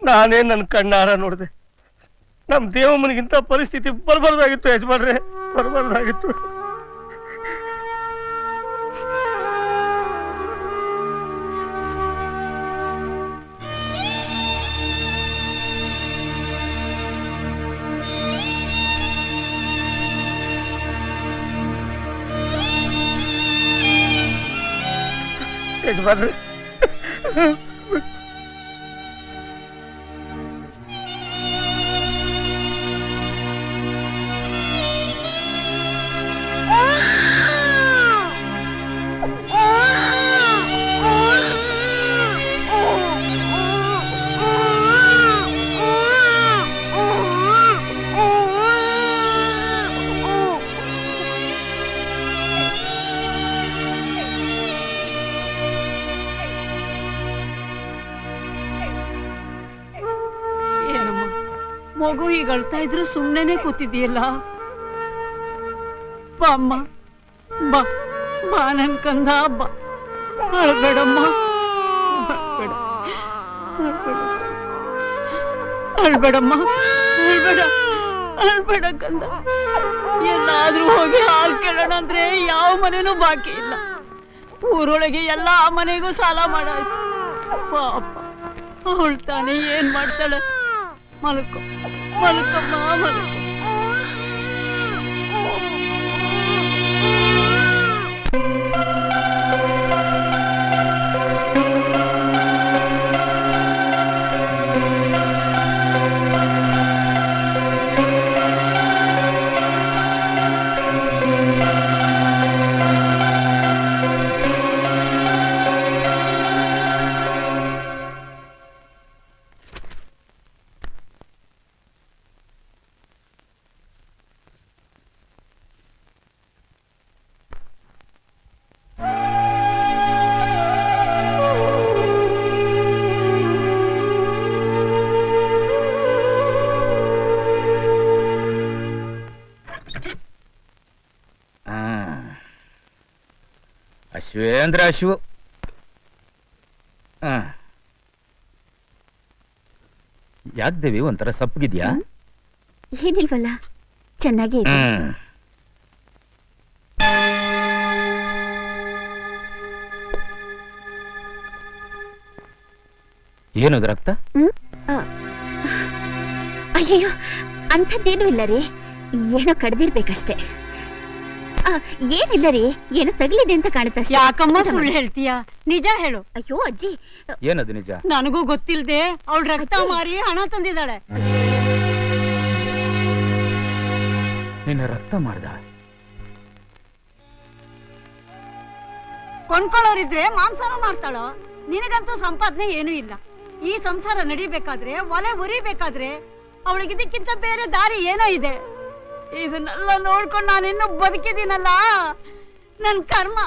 ನಾನೇ ನನ್ನ ಕಣ್ಣಾರ ನೋಡಿದೆ. ನಮ್ಮ ದೇವಮ್ಮನಿಗಿಂತ ಪರಿಸ್ಥಿತಿ ಬರಬಾರ್ದಾಗಿತ್ತು ಯಜಮಾನ್ರೆ, ಬರಬಾರ್ದಾಗಿತ್ತು. ಯಜಮಾನ್ರೆ, ಮಗು ಈಗ ಅಳ್ತಾ ಇದ್ರು ಸುಮ್ಮನೆ ಕೂತಿದೀಯಲ್ಲ. ಬಾ ಅಮ್ಮ, ಬಾ ಬಾ ನನ್ ಕಂದ, ಬಾ. ಅಳ್ಬೇಡಮ್ಮ, ಅಳ್ಬೇಡಮ್ಮ, ಅಳ್ಬೇಡ, ಅಳ್ಬೇಡ ಕಂದ. ಎಲ್ಲಾದ್ರೂ ಹೋಗಿ ಹಾಲು ಕೇಳೋಣ ಅಂದ್ರೆ ಯಾವ ಮನೆನೂ ಬಾಕಿ ಇಲ್ಲ. ಊರೊಳಗೆ ಎಲ್ಲಾ ಮನೆಗೂ ಸಾಲ ಮಾಡಾಯ್ತು. ಪಾಪ ಅವಳು ತಾನೇ ಏನ್ ಮಾಡ್ತಾಳೆ. ಮಲ್ಕೋ, ಮಲ್ಕಮ್ಮ, ಮಲ್ಕೋ. ಅಶ್ವೇಂದ್ರ ಅಶ್ವು. ಯಾಕೆ ದೇವಿ ಒಂಥರ ಸಪ್ಪಗಿದ್ಯಾ? ಏನಿಲ್ವಲ್ಲ, ಚೆನ್ನಾಗಿ. ಏನದು ರಕ್ತ? ಅಯ್ಯಯ್ಯೋ, ಅಂಥದ್ದೇನೂ ಇಲ್ಲ ರೀ, ಏನೋ ಕಡ್ದಿರ್ಬೇಕಷ್ಟೇ. ಏನಿಲ್ಲ ರೀ, ಏನೋ ತಗಲಿದೆ ಅಂತ ಕಾಣುತ್ತೆ. ಯಾಕಮ್ಮ ಸುಳ್ಳು ಹೇಳ್ತೀಯ? ನಿಜ ಹೇಳು. ಅಯ್ಯೋ ಅಜ್ಜಿ, ಏನದು ನಿಜ? ನನಗೂ ಗೊತ್ತಿಲ್ದೆ ಅವಳು ರಕ್ತ ಮಾರಿ ಹಣ ತಂದಿದ್ದಾಳೆ. ನಿನ್ನ ರಕ್ತ ಮಾಡ್ದ? ಕೊಂಡ್ಕೊಳ್ಳೋರಿದ್ರೆ ಮಾಂಸನ ಮಾಡ್ತಾಳೋ? ನಿನಗಂತೂ ಸಂಪಾದನೆ ಏನೂ ಇಲ್ಲ. ಈ ಸಂಸಾರ ನಡಿಬೇಕಾದ್ರೆ, ಒಲೆ ಉರಿಬೇಕಾದ್ರೆ ಅವಳಿಗಿದಕ್ಕಿಂತ ಬೇರೆ ದಾರಿ ಏನೋ ಇದೆ. ಇದನ್ನೆಲ್ಲ ನೋಡ್ಕೊಂಡು ನಾನಿನ್ನೂ ಬದುಕಿದ್ದೀನಲ್ಲ, ನನ್ ಕರ್ಮ.